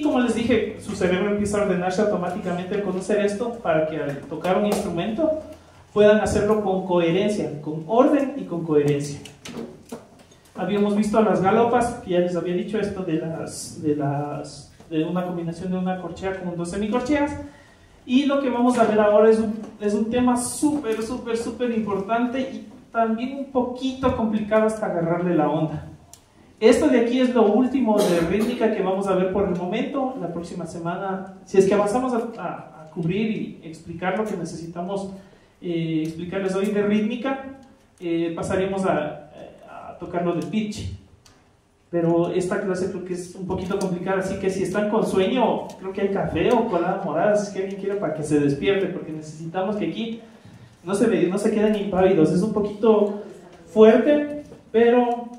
como les dije, su cerebro empieza a ordenarse automáticamente al conocer esto para que al tocar un instrumento puedan hacerlo con coherencia, con orden y con coherencia. Habíamos visto las galopas, que ya les había dicho esto de una combinación de una corchea con dos semicorcheas. Y lo que vamos a ver ahora es un tema súper importante y también un poquito complicado hasta agarrarle la onda. Esto de aquí es lo último de rítmica que vamos a ver por el momento. La próxima semana, si es que avanzamos a cubrir y explicar lo que necesitamos explicarles hoy de rítmica, pasaremos a tocar lo de pitch. Pero esta clase creo que es un poquito complicada, así que si están con sueño, creo que hay café o colada morada, si es que alguien quiere, para que se despierte, porque necesitamos que aquí no se queden impávidos. Es un poquito fuerte, pero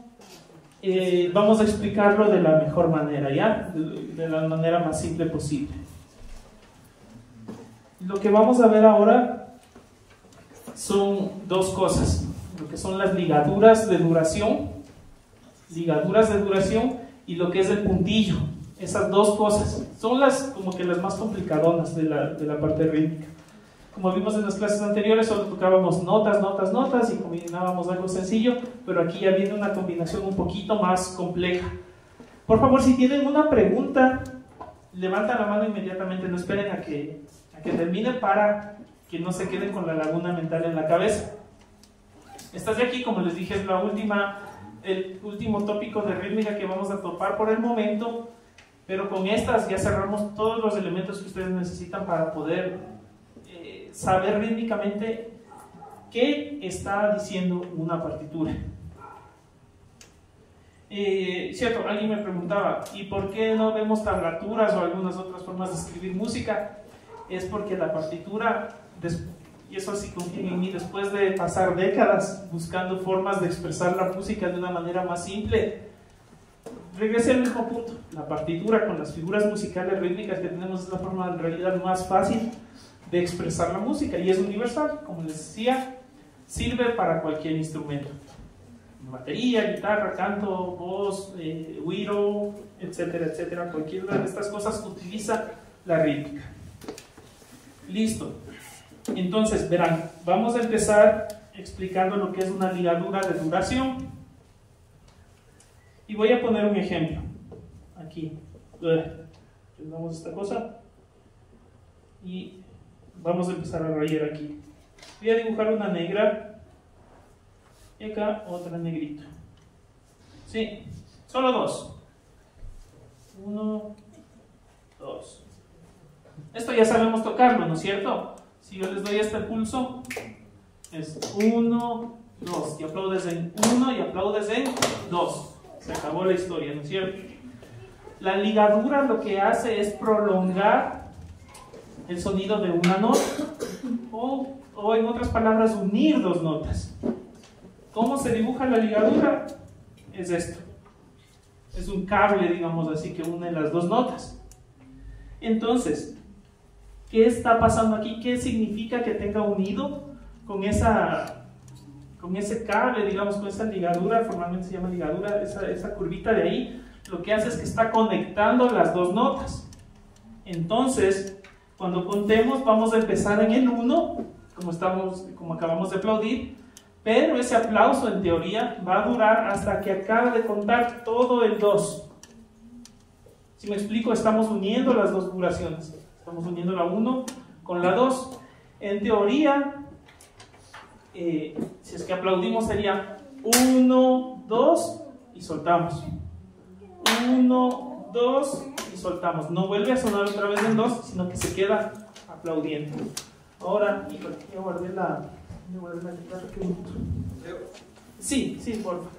vamos a explicarlo de la mejor manera, ¿ya? De la manera más simple posible. Lo que vamos a ver ahora son dos cosas, lo que son las ligaduras de duración y lo que es el puntillo. Esas dos cosas son como que las más complicadonas de la parte rítmica. Como vimos en las clases anteriores, solo tocábamos notas y combinábamos algo sencillo, pero aquí ya viene una combinación un poquito más compleja. Por favor, si tienen una pregunta, levanten la mano inmediatamente, no esperen a que termine para que no se queden con la laguna mental en la cabeza. Estas de aquí, como les dije, es el último tópico de rítmica que vamos a topar por el momento, pero con estas ya cerramos todos los elementos que ustedes necesitan para poder saber rítmicamente qué está diciendo una partitura. Cierto, alguien me preguntaba, ¿y por qué no vemos tablaturas o algunas otras formas de escribir música? Es porque la partitura, y eso sí confíen en mí, después de pasar décadas buscando formas de expresar la música de una manera más simple, regresé al mismo punto. La partitura con las figuras musicales rítmicas que tenemos es la forma en realidad más fácil de expresar la música y es universal. Como les decía, sirve para cualquier instrumento: batería, guitarra, canto, voz, güiro, etcétera, etcétera. Cualquiera de estas cosas utiliza la rítmica. Listo. Entonces, verán, vamos a empezar explicando lo que es una ligadura de duración. Y voy a poner un ejemplo. Aquí. Tenemos esta cosa. Y vamos a empezar a rayar aquí. Voy a dibujar una negra. Y acá otra negrita. Sí, solo dos. 1, 2. Esto ya sabemos tocarlo, ¿no es cierto? Si yo les doy este pulso, es 1, 2. Y aplaudes en 1 y aplaudes en 2. Se acabó la historia, ¿no es cierto? La ligadura lo que hace es prolongar el sonido de una nota. O en otras palabras, unir dos notas. ¿Cómo se dibuja la ligadura? Es esto. Es un cable, digamos así, que une las dos notas. Entonces, ¿qué está pasando aquí? ¿Qué significa que tenga unido con ese cable, digamos, con esa ligadura? Formalmente se llama ligadura, esa curvita de ahí. Lo que hace es que está conectando las dos notas. Entonces, cuando contemos, vamos a empezar en el 1, como acabamos de aplaudir, pero ese aplauso en teoría va a durar hasta que acabe de contar todo el 2. Si me explico, estamos uniendo las dos duraciones. Estamos uniendo la 1 con la 2. En teoría, si es que aplaudimos, sería 1, 2 y soltamos. 1, 2 y soltamos. No vuelve a sonar otra vez en 2, sino que se queda aplaudiendo. Ahora, híjole, yo guardé la guitarra, qué bonito. Sí, por favor.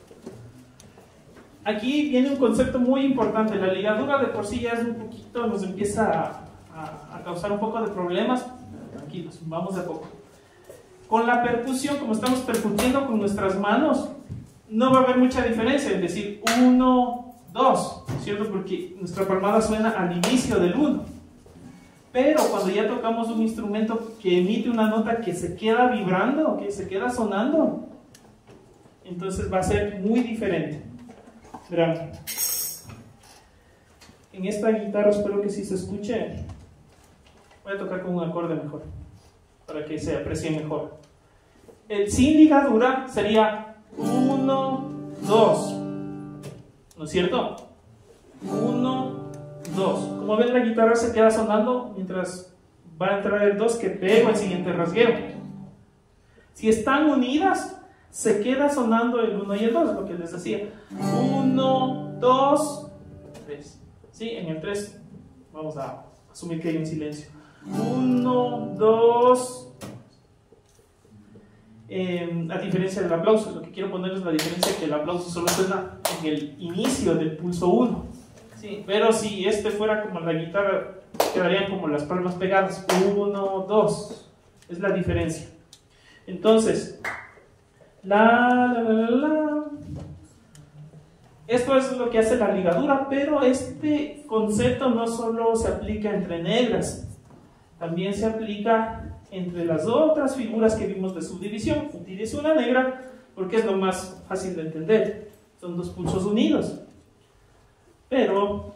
Aquí viene un concepto muy importante. La ligadura de por sí ya es un poquito, nos empieza a causar un poco de problemas. Tranquilos, vamos de a poco. Con la percusión, como estamos percutiendo con nuestras manos, no va a haber mucha diferencia en decir 1, 2, ¿cierto? Porque nuestra palmada suena al inicio del 1. Pero cuando ya tocamos un instrumento que emite una nota que se queda vibrando, que se queda sonando, entonces va a ser muy diferente. Verán. En esta guitarra espero que sí se escuche. Voy a tocar con un acorde mejor, para que se aprecie mejor. El sin ligadura sería 1, 2. ¿No es cierto? 1, 2. Como ven, la guitarra se queda sonando mientras va a entrar el 2 que pego el siguiente rasgueo. Si están unidas, se queda sonando el 1 y el 2, lo que les decía. 1, 2, 3. ¿Sí? En el 3 vamos a asumir que hay un silencio. 1, 2. A diferencia del aplauso, lo que quiero poner es la diferencia que el aplauso solo suena en el inicio del pulso 1. ¿Sí? Pero si este fuera como la guitarra, quedarían como las palmas pegadas. 1, 2. Es la diferencia. Entonces, esto es lo que hace la ligadura, pero este concepto no solo se aplica entre negras, también se aplica entre las otras figuras que vimos de subdivisión. Utilizo una negra porque es lo más fácil de entender. Son dos pulsos unidos. Pero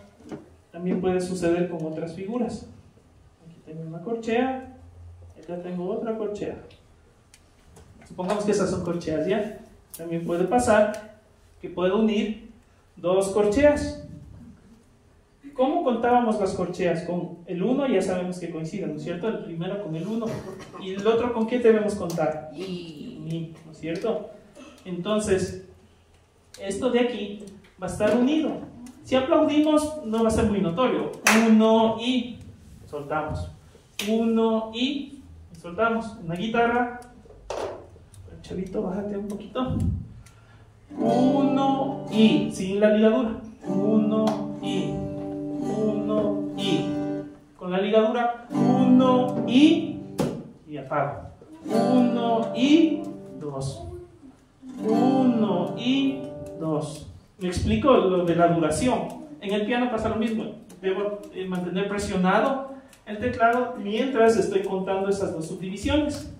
también puede suceder con otras figuras. Aquí tengo una corchea, acá tengo otra corchea. Supongamos que esas son corcheas, ¿ya? También puede pasar que puedo unir dos corcheas. ¿Cómo contábamos las corcheas? Con el 1 ya sabemos que coinciden, ¿no es cierto? El primero con el 1. ¿Y el otro con qué debemos contar? Mi, ¿no es cierto? Entonces, esto de aquí va a estar unido. Si aplaudimos, no va a ser muy notorio. 1 y soltamos. 1 y soltamos. Una guitarra. Chavito, bájate un poquito. 1 y, sin la ligadura. 1 y. 1 y. Con la ligadura. 1 y apago. 1 y 2. 1 y 2. Me explico lo de la duración. En el piano pasa lo mismo. Debo mantener presionado el teclado mientras estoy contando esas dos subdivisiones.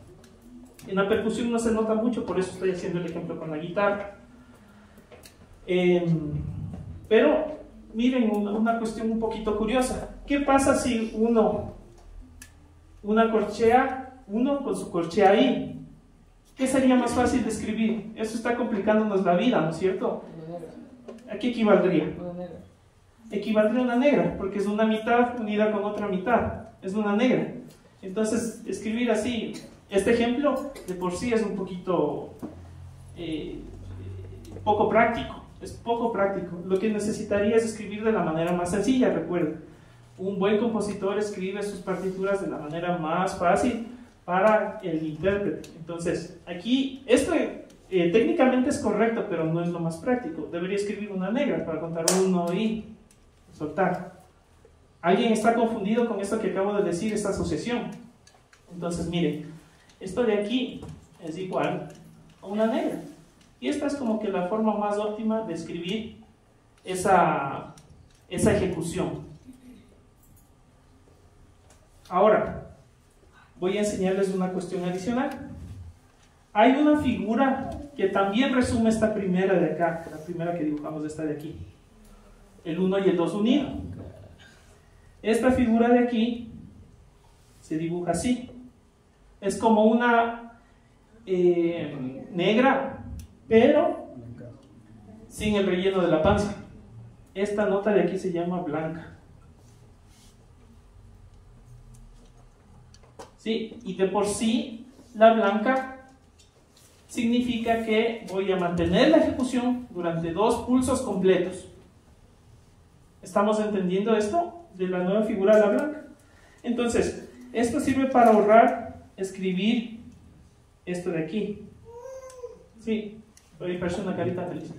En la percusión no se nota mucho, por eso estoy haciendo el ejemplo con la guitarra. Pero miren una cuestión un poquito curiosa. ¿Qué pasa si una corchea, uno con su corchea ahí? ¿Qué sería más fácil de escribir? Eso está complicándonos la vida, ¿no es cierto? ¿A qué equivaldría? Equivaldría a una negra, porque es una mitad unida con otra mitad. Es una negra. Entonces, escribir así, este ejemplo de por sí es un poquito poco práctico. Es poco práctico. Lo que necesitaría es escribir de la manera más sencilla, recuerden. Un buen compositor escribe sus partituras de la manera más fácil para el intérprete. Entonces, aquí, esto técnicamente es correcto, pero no es lo más práctico. Debería escribir una negra para contar 1 y soltar. ¿Alguien está confundido con esto que acabo de decir, esta asociación? Entonces, miren, esto de aquí es igual a una negra. Y esta es como que la forma más óptima de escribir esa ejecución. Ahora, voy a enseñarles una cuestión adicional. Hay una figura que también resume esta primera de acá, la primera que dibujamos, esta de aquí. El 1 y el 2 unidos. Esta figura de aquí se dibuja así. Es como una negra, pero sin el relleno de la panza. Esta nota de aquí se llama blanca. ¿Sí? Y de por sí, la blanca significa que voy a mantener la ejecución durante 2 pulsos completos. ¿Estamos entendiendo esto de la nueva figura de la blanca? Entonces, esto sirve para ahorrar escribir esto de aquí. Sí, parece una carita feliz.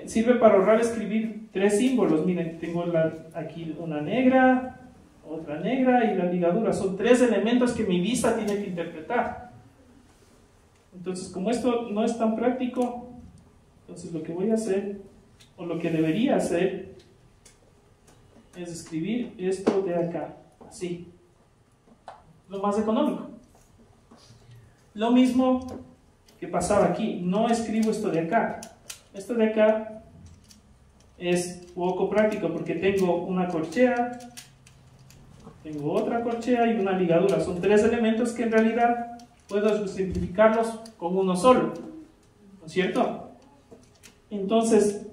Sirve para ahorrar escribir 3 símbolos. Miren, tengo aquí una negra, otra negra y la ligadura. Son 3 elementos que mi vista tiene que interpretar. Entonces, como esto no es tan práctico, entonces lo que voy a hacer, o lo que debería hacer, es escribir esto de acá, así. Lo más económico. Lo mismo que pasaba aquí. No escribo esto de acá. Esto de acá es poco práctico porque tengo una corchea, tengo otra corchea y una ligadura. Son tres elementos que en realidad puedo simplificarlos con uno solo, ¿no es cierto? Entonces,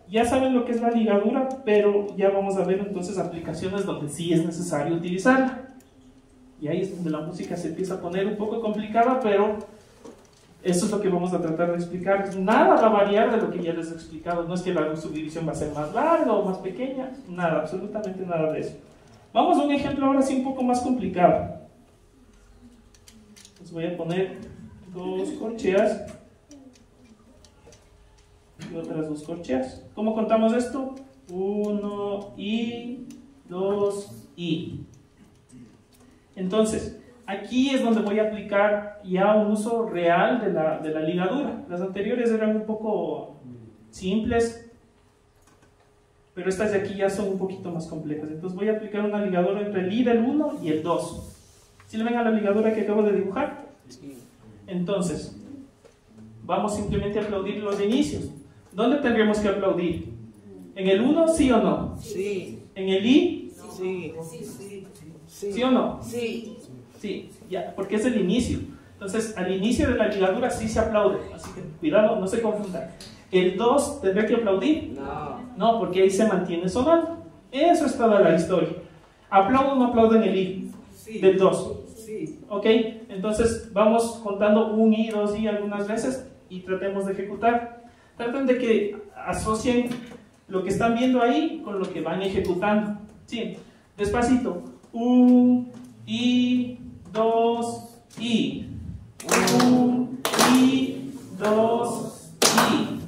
ya saben lo que es la ligadura, pero ya vamos a ver entonces aplicaciones donde sí es necesario utilizarla. Y ahí es donde la música se empieza a poner un poco complicada, pero eso es lo que vamos a tratar de explicar. Nada va a variar de lo que ya les he explicado. No es que la subdivisión va a ser más larga o más pequeña, nada, absolutamente nada de eso. Vamos a un ejemplo ahora sí un poco más complicado. Les voy a poner dos corcheas y otras dos corcheas. ¿Cómo contamos esto? 1 y 2 y. Entonces, aquí es donde voy a aplicar ya un uso real de la ligadura. Las anteriores eran un poco simples, pero estas de aquí ya son un poquito más complejas. Entonces voy a aplicar una ligadura entre el I del 1 y el 2. ¿Sí le ven a la ligadura que acabo de dibujar? Entonces, vamos simplemente a aplaudir los inicios. ¿Dónde tendríamos que aplaudir? ¿En el 1, sí o no? Sí. ¿En el I? Sí. ¿Sí o no? Sí. Sí, ya, porque es el inicio. Entonces, al inicio de la ligadura sí se aplaude. Así que cuidado, no se confundan. ¿El 2 tendría que aplaudir? No. No, porque ahí se mantiene sonando. Eso es toda la historia. ¿Aplaudo o no aplaudo en el I? Sí. Del 2. Sí. ¿Ok? Entonces vamos contando un I, dos I algunas veces y tratemos de ejecutar. Traten de que asocien lo que están viendo ahí con lo que van ejecutando. Sí, despacito. 1 I, 2 I. 1 I, 2 I.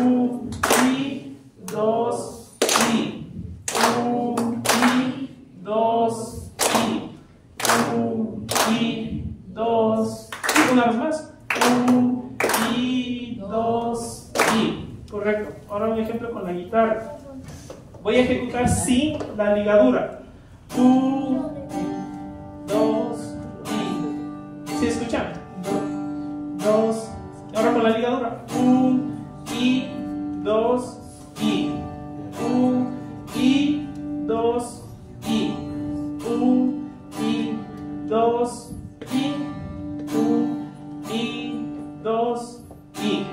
1 I, 2 I. 1 I, 2 I. 1 I, 2 I. Una vez más. 1 I, 2 I. Correcto. Ahora un ejemplo con la guitarra. Voy a ejecutar sin la ligadura. 1, 2 I. ¿Sí escuchan? 2. Ahora con la ligadura. 1 I, 2 I. 1 I, 2 I. 1 I, 2 I. 1 I, 2 I.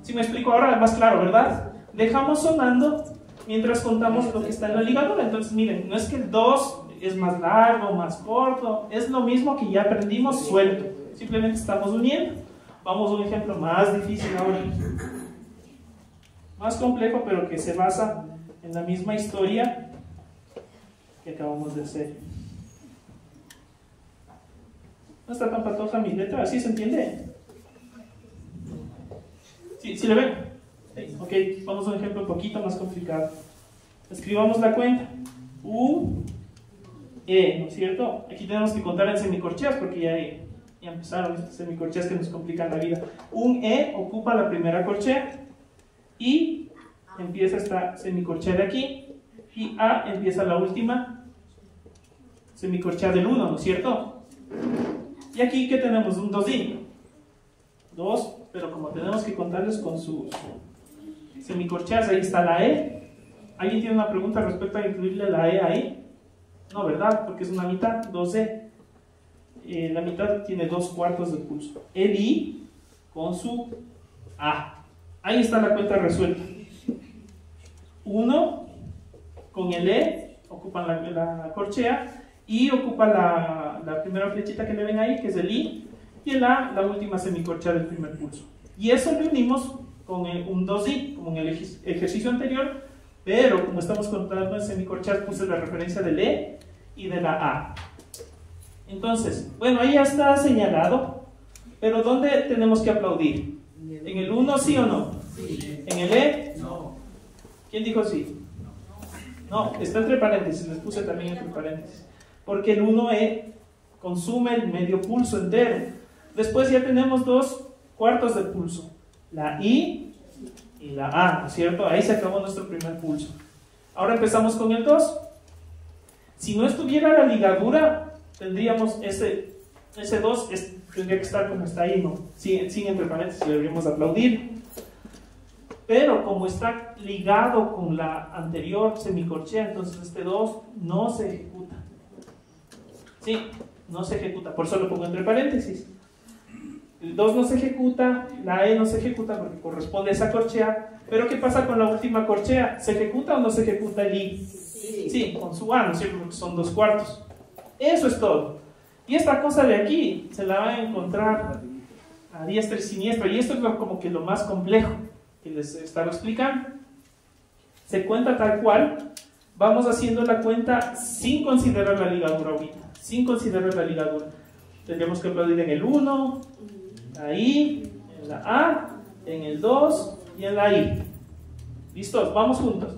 Si me explico ahora, es más claro, ¿verdad? Dejamos sonando mientras contamos lo que está en la ligadura. Entonces, miren, no es que el 2 es más largo, más corto, es lo mismo que ya aprendimos suelto. Simplemente estamos uniendo. Vamos a un ejemplo más difícil ahora. Más complejo, pero que se basa en la misma historia que acabamos de hacer. No está tan patoja mi letra, ¿así se entiende? ¿Sí le ven? Ok, vamos a un ejemplo un poquito más complicado. Escribamos la cuenta. U, E, ¿no es cierto? Aquí tenemos que contar en semicorcheas porque ya empezaron estas semicorcheas que nos complican la vida. Un E ocupa la primera corchea y empieza esta semicorchea de aquí y A empieza la última semicorchea del 1, ¿no es cierto? Y aquí que tenemos un 2i. 2, pero como tenemos que contarles con sus semicorcheas, ahí está la E. ¿Alguien tiene una pregunta respecto a incluirle la E ahí? No, ¿verdad? Porque es una mitad, 2E. La mitad tiene 2/4 de pulso. El I con su A. Ahí está la cuenta resuelta. 1 con el E ocupan la corchea y ocupa la primera flechita que le ven ahí, que es el I, y el A, la última semicorchea del primer pulso. Y eso lo unimos con un 2i, como en el ejercicio anterior, pero como estamos contando en semicorcheas, puse la referencia del E y de la A. Entonces, bueno, ahí ya está señalado, pero ¿dónde tenemos que aplaudir? ¿En el 1 sí o no? Sí. ¿En el E? No. ¿Quién dijo sí? No, está entre paréntesis, les puse también entre paréntesis, porque el 1E consume el medio pulso entero. Después ya tenemos 2/4 de pulso, la I y la A, ¿no es cierto? Ahí se acabó nuestro primer pulso. Ahora empezamos con el 2. Si no estuviera la ligadura, tendríamos ese 2, tendría que estar como está ahí, ¿no? Sin entre paréntesis, deberíamos aplaudir. pero como está ligado con la anterior semicorchea, entonces este 2 no se ejecuta. Sí, no se ejecuta, por eso lo pongo entre paréntesis. El 2 no se ejecuta, la E no se ejecuta porque corresponde a esa corchea, pero ¿qué pasa con la última corchea? ¿Se ejecuta o no se ejecuta el I? Sí, con su A, ¿no es cierto? Porque son 2/4. Eso es todo. Y esta cosa de aquí se la van a encontrar a diestra y siniestra, y esto es como que lo más complejo que les estaba explicando. Se cuenta tal cual, vamos haciendo la cuenta sin considerar la ligadura ahorita, sin considerar la ligadura. Tendríamos que aplaudir en el 1, ahí, en la A, en el 2 y en la I. ¿Listos? Vamos juntos.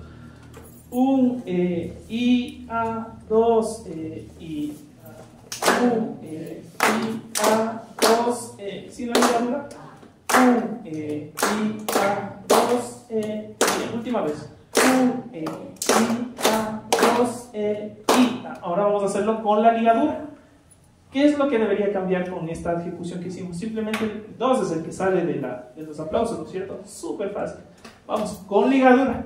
I, A, 2, I, I, A, 2, sin la ligadura. I, A, 2, I. Última vez. I, A, 2, I. Ahora vamos a hacerlo con la ligadura. ¿Qué es lo que debería cambiar con esta ejecución que hicimos? Simplemente el 2 es el que sale de los aplausos, ¿no es cierto? Súper fácil. Vamos, con ligadura.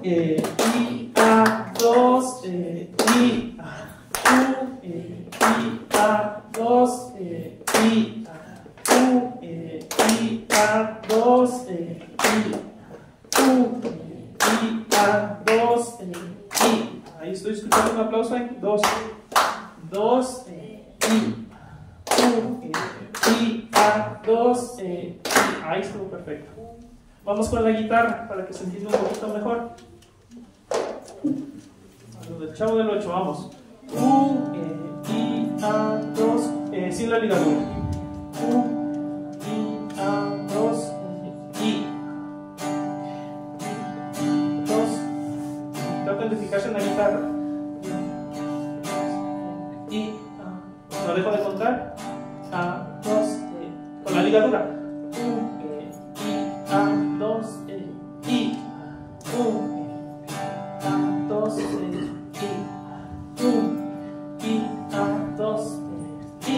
I, A, 2, I, A, 2, I, A, 2, I, A, 2, I. Ahí estoy escuchando un aplauso ahí. 2, I, A, 2, I. Ahí estuvo perfecto. Vamos con la guitarra para que se entienda un poquito mejor. A lo del Chavo del 8, vamos. I, A, 2, sin la ligadura. I, A, 2, I. 2. Traten de fijarse en la guitarra. I, A. No dejo de contar. A, 2, con la ligadura. A, 2, I. A, 2, I. I, A, 2, I.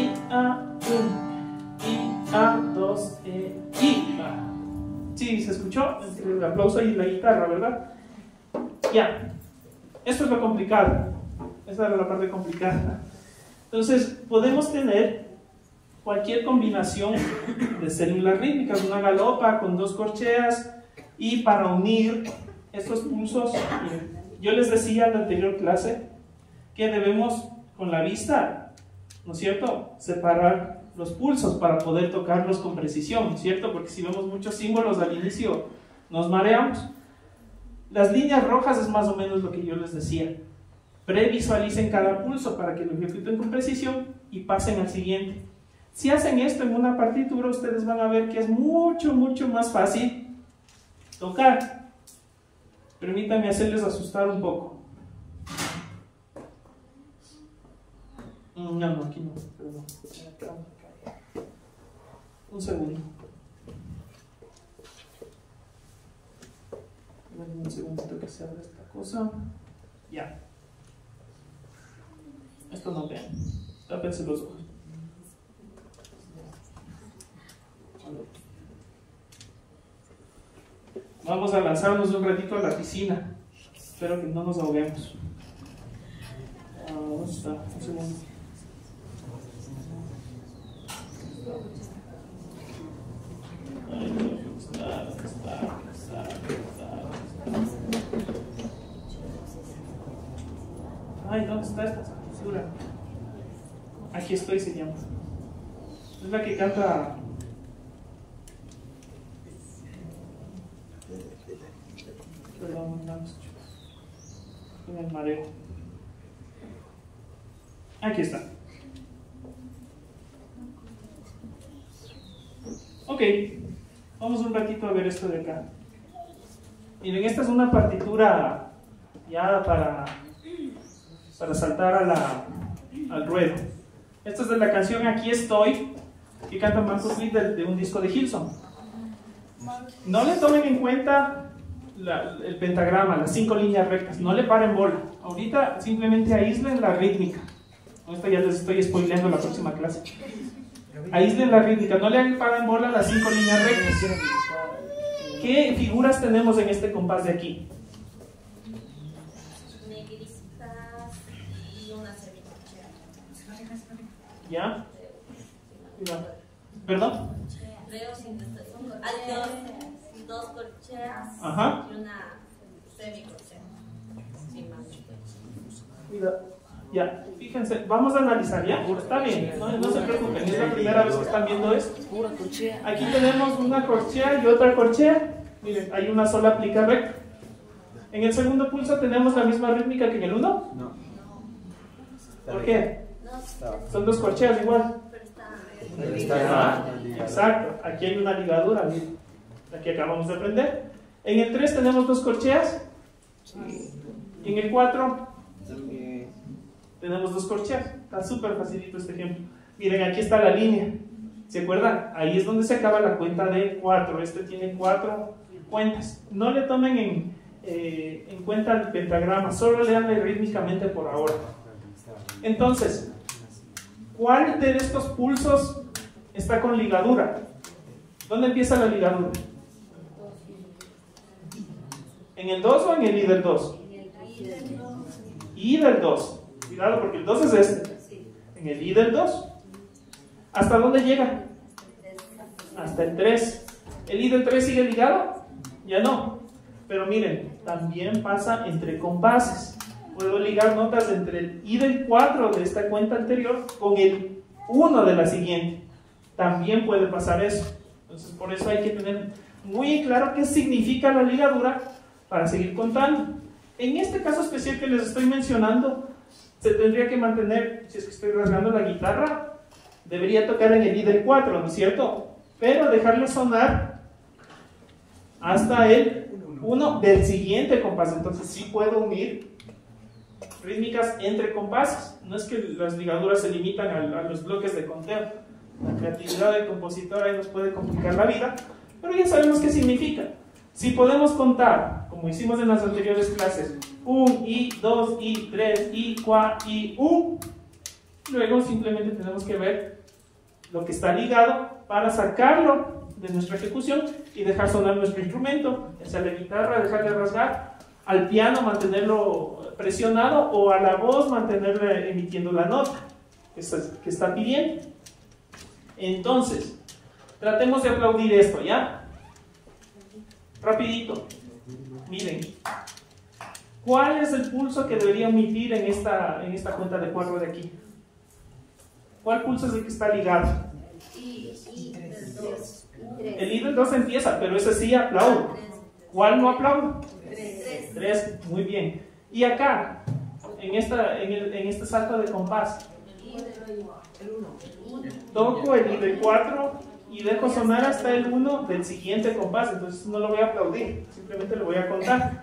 A, 2, I. Sí, se escuchó el aplauso y la guitarra, ¿verdad? Ya. Esto es lo complicado. Esta era la parte complicada. Entonces, podemos tener cualquier combinación de células rítmicas, una galopa con 2 corcheas, y para unir estos pulsos, yo les decía en la anterior clase que debemos con la vista, ¿no es cierto?, separar los pulsos para poder tocarlos con precisión, ¿no es cierto?, porque si vemos muchos símbolos al inicio nos mareamos. Las líneas rojas es más o menos lo que yo les decía. Previsualicen cada pulso para que lo ejecuten con precisión y pasen al siguiente. Si hacen esto en una partitura, ustedes van a ver que es mucho más fácil tocar. Permítanme hacerles asustar un poco. No, aquí no, perdón. Un segundo. Un segundito que se abra esta cosa. Ya. Esto no vean. Tápense los ojos. Vamos a lanzarnos un ratito a la piscina. Espero que no nos ahoguemos. ¿Dónde está? Un segundo. Ay, ¿dónde está esta postura? Aquí estoy, se llama. Es la que canta. Perdón, no me el mareo. Aquí está. Ok, vamos un ratito a ver esto de acá. Miren, esta es una partitura ya para saltar al ruedo. Esta es de la canción Aquí Estoy, que canta Marcus Witt de un disco de Hillsong. No le tomen en cuenta el pentagrama, las 5 líneas rectas, no le paren bola. Ahorita simplemente aíslen la rítmica. Esto ya les estoy spoileando la próxima clase. Aíslen la rítmica, no le paren bola las 5 líneas rectas. ¿qué figuras tenemos en este compás de aquí? Negritas y una semicorchea. ¿Ya? ¿Perdón? Creo sin hay dos corcheas. Ajá. Y una semicorchea. Sin mancha. Cuidado. Ya, fíjense, vamos a analizar, ¿ya? Está bien, no se preocupen, es la primera vez que están viendo esto. Aquí tenemos una corchea y otra corchea. Miren, hay una sola plica recta. En el segundo pulso tenemos la misma rítmica que en el 1. No. ¿Por qué? Son dos corcheas igual. Exacto, aquí hay una ligadura, miren. Aquí acabamos de aprender. En el 3 tenemos dos corcheas. Y en el 4 tenemos dos corcheas. Está súper facilito este ejemplo. Miren, aquí está la línea. ¿Se acuerdan? Ahí es donde se acaba la cuenta de 4. Este tiene 4 cuentas. No le tomen en cuenta el pentagrama, solo leanle rítmicamente por ahora. Entonces, ¿cuál de estos pulsos está con ligadura? ¿Dónde empieza la ligadura? ¿En el 2 o en el I del 2? I del 2. Cuidado porque el 2 es este. En el I del 2. ¿Hasta dónde llega? Hasta el 3. ¿El I del 3 sigue ligado? Ya no. Pero miren, también pasa entre compases. Puedo ligar notas entre el I del 4 de esta cuenta anterior con el 1 de la siguiente. También puede pasar eso. Entonces por eso hay que tener muy claro qué significa la ligadura para seguir contando. En este caso especial que les estoy mencionando, se tendría que mantener, si es que estoy rasgando la guitarra, debería tocar en el I del 4, ¿no es cierto? Pero dejarle sonar hasta el 1 del siguiente compás. Entonces sí puedo unir rítmicas entre compases. No es que las ligaduras se limitan a los bloques de conteo. La creatividad del compositor ahí nos puede complicar la vida, pero ya sabemos qué significa. Si podemos contar, como hicimos en las anteriores clases, 1, I, 2, I, 3, I, 4, I, 1, luego simplemente tenemos que ver lo que está ligado para sacarlo de nuestra ejecución y dejar sonar nuestro instrumento, ya sea la guitarra, dejar de rasgar, al piano mantenerlo presionado o a la voz mantenerla emitiendo la nota que está pidiendo. Entonces, tratemos de aplaudir esto, ¿ya? Rapidito. Miren, ¿cuál es el pulso que debería emitir en esta cuenta de 4 de aquí? ¿Cuál pulso es el que está ligado? El I del 2 empieza, pero ese sí aplaudo. ¿Cuál no aplaudo? 3, muy bien. Y acá, en este salto de compás, toco el I del 4 y dejo sonar hasta el 1 del siguiente compás. Entonces no lo voy a aplaudir, simplemente lo voy a contar.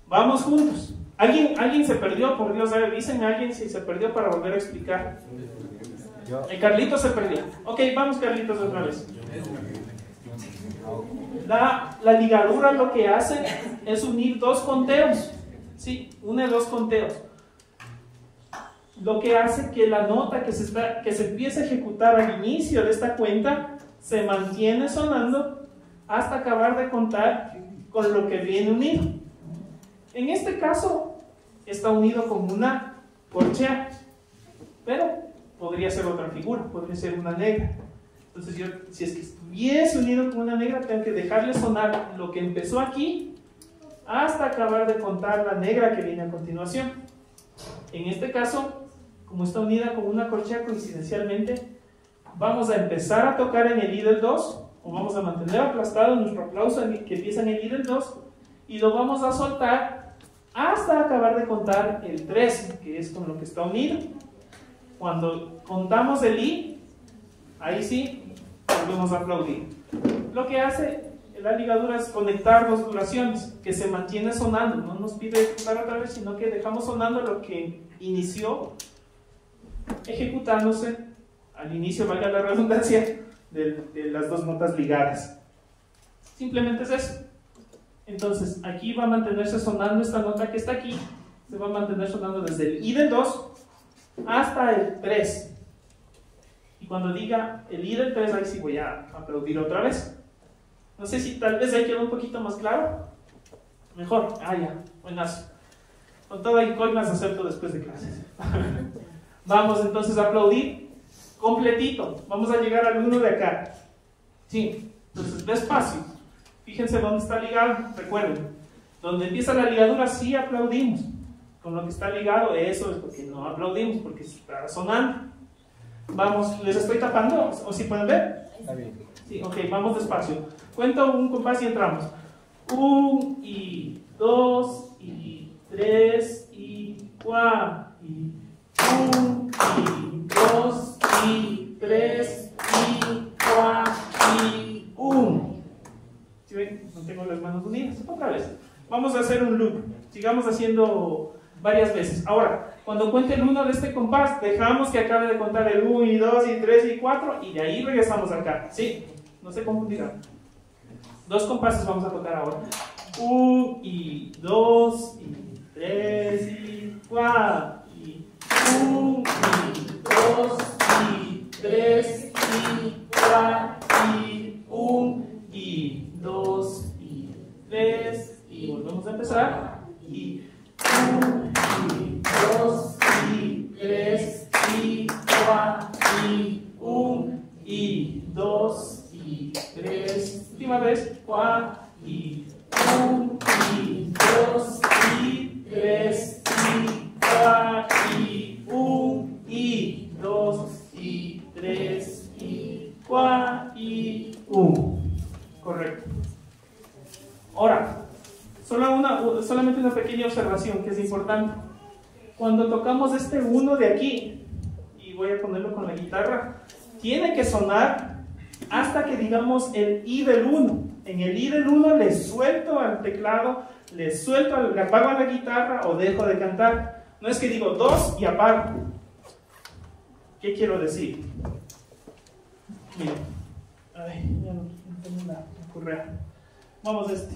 Vamos juntos. ¿Alguien se perdió? Por Dios, avisen a alguien si se perdió para volver a explicar. El Carlitos se perdió. Ok, vamos Carlitos otra vez. La ligadura lo que hace es unir dos conteos. Sí, une dos conteos. Lo que hace que la nota que se empieza a ejecutar al inicio de esta cuenta se mantiene sonando hasta acabar de contar con lo que viene unido. En este caso está unido con una corchea, pero podría ser otra figura, podría ser una negra. Entonces yo, si es que estuviese unido con una negra, tengo que dejarle sonar lo que empezó aquí hasta acabar de contar la negra que viene a continuación. En este caso, como está unida con una corchea coincidencialmente, vamos a empezar a tocar en el I del 2, o vamos a mantener aplastado nuestro aplauso que empieza en el I del 2, y lo vamos a soltar hasta acabar de contar el 3, que es con lo que está unido. Cuando contamos el I, ahí sí, volvemos a aplaudir. Lo que hace la ligadura es conectar dos duraciones, que se mantiene sonando, no nos pide ejecutar otra vez, sino que dejamos sonando lo que inició ejecutándose al inicio, valga la redundancia, de las dos notas ligadas. Simplemente es eso. Entonces, aquí va a mantenerse sonando esta nota que está aquí, se va a mantener sonando desde el I del 2 hasta el 3. Y cuando diga el I del 3, ahí sí voy a aplaudir otra vez. No sé si tal vez ahí quedó un poquito más claro. Mejor. Ya. Buenazo. Con todo y coimas acepto después de clases. Vamos entonces a aplaudir completito. Vamos a llegar al 1 de acá. Sí. Entonces despacio. Fíjense dónde está ligado. Recuerden. Donde empieza la ligadura sí aplaudimos. Con lo que está ligado, eso es porque no aplaudimos, porque está sonando. Vamos, ¿les estoy tapando? ¿O si pueden ver? Está bien. Sí, ok, vamos despacio. Cuento un compás y entramos. 1 y 2 y 3 y 4 y 1 y 2 y 3 y 4 y 1. ¿Sí ven? No tengo las manos unidas. Otra vez. Vamos a hacer un loop. Sigamos haciendo varias veces. Ahora, cuando cuente el 1 de este compás, dejamos que acabe de contar el 1 y 2 y 3 y 4 y de ahí regresamos acá. ¿Sí? No se confundirán. 2 compases vamos a tocar ahora. 1 y 2 y 3 y 4 y 1 y 2 y 3 y 4 y 1 y 2 y 3 y volvemos a empezar y 1 y 2 y 3 y 4 y 1 y 2 y 3, última vez, 4 y 1 y 2 y 3 y 4 y 1 y 2 y 3 y 4 y 1. Correcto. Ahora, solamente una pequeña observación que es importante. Cuando tocamos este 1 de aquí, y voy a ponerlo con la guitarra, tiene que sonar hasta que digamos el I del 1. En el I del 1 le suelto al teclado, le apago a la guitarra o dejo de cantar. No es que digo 2 y apago. ¿Qué quiero decir? Miren. Ay, ya no tengo la correa. Vamos a este.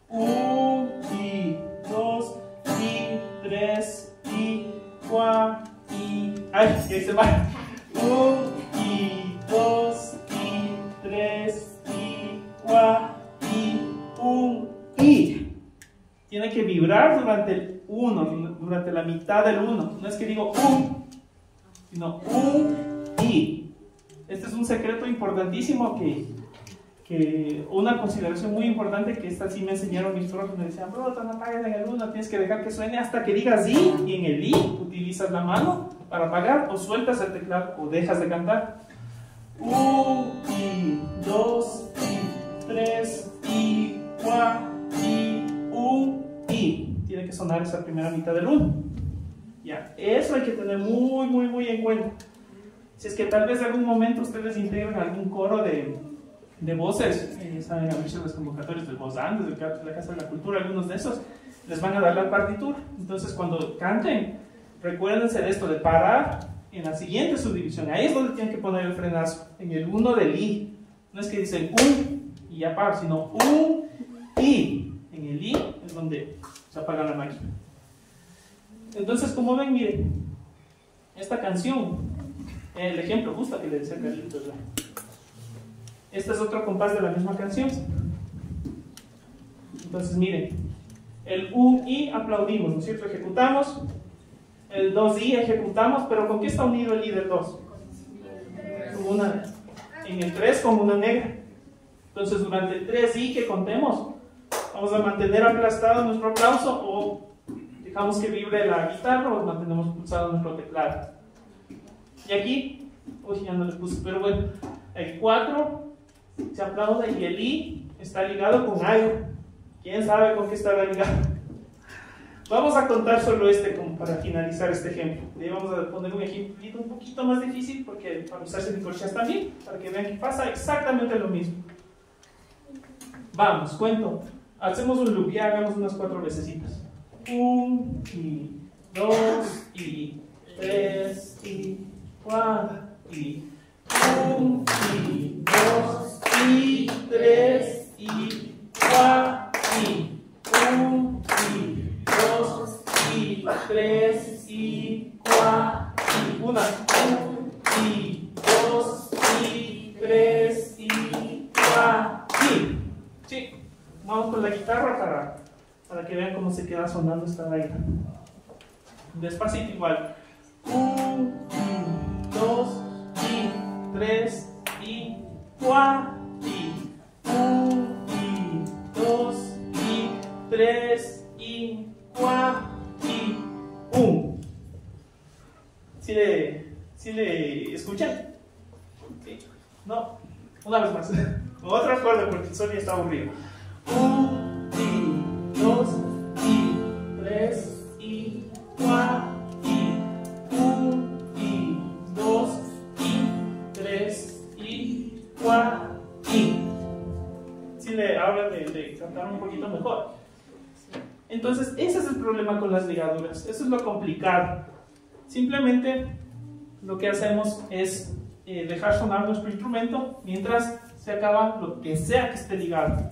1 y 2 y 3 y 4 y... ¡Ay! Que ahí se va. 1 y 2 y 3 y 4 y 1 y... Tiene que vibrar durante el 1, durante la mitad del 1. No es que digo 1, sino 1 y. Este es un secreto importantísimo que una consideración muy importante que esta sí me enseñaron mis profes. Me decían, bro, no apagues en el 1, tienes que dejar que suene hasta que digas I, y en el I utilizas la mano para apagar o sueltas el teclado o dejas de cantar. 1 y 2 y 3 y 4 y 1 y. Tiene que sonar esa primera mitad del 1. Ya, eso hay que tener muy, muy, muy en cuenta. Si es que tal vez en algún momento ustedes integran algún coro de voces, saben abrirse los convocatorios del Voz Andes, de la Casa de la Cultura, algunos de esos, les van a dar la partitura. Entonces cuando canten, recuérdense de esto, de parar en la siguiente subdivisión. Ahí es donde tienen que poner el frenazo, en el 1 del I. No es que dicen 1 y ya paro, sino 1 y. En el I es donde se apaga la máquina. Entonces, como ven, miren, esta canción, el ejemplo justo que le decía Carlitos, ¿verdad? Este es otro compás de la misma canción. Entonces, miren, el 1 y aplaudimos, ¿no es cierto? Ejecutamos. El 2 y ejecutamos, pero ¿con qué está unido el I del 2? Con una, en el 3 con una negra. Entonces, durante el 3 y que contemos, vamos a mantener aplastado nuestro aplauso o dejamos que vibre la guitarra o mantenemos pulsado nuestro teclado. Y aquí, uy, ya no le puse, pero bueno, el 4 se aplaude y el I está ligado con algo. ¿Quién sabe con qué estará ligado? Vamos a contar solo este como para finalizar este ejemplo. Y vamos a poner un ejemplo un poquito más difícil porque para usarse en corcheas también, para que vean que pasa exactamente lo mismo. Vamos, cuento. Hacemos un loop, ya hagamos unas 4 vecesitas. 1 y 2 y 3 y 4 y 1 y 2 y 3 y 4 y 1 y 2 y 3 y 4 y 1 y 2 y 3 y 4 y para que vean cómo se queda sonando esta vaina. Despacito igual. 1, 2 y 3 y 4 y 1 y 2 y 3 y 4 y 1. ¿Sí le escuchan? ¿Sí? No. Una vez más. Otra cuerda porque el sol ya está aburrido. 1 y 2 y 3 y 4 y 1 y 2 y 3 y 4 y. Si le hablan de cantar un poquito mejor. Entonces, ese es el problema con las ligaduras. Eso es lo complicado. Simplemente lo que hacemos es dejar sonar nuestro instrumento mientras se acaba lo que sea que esté ligado.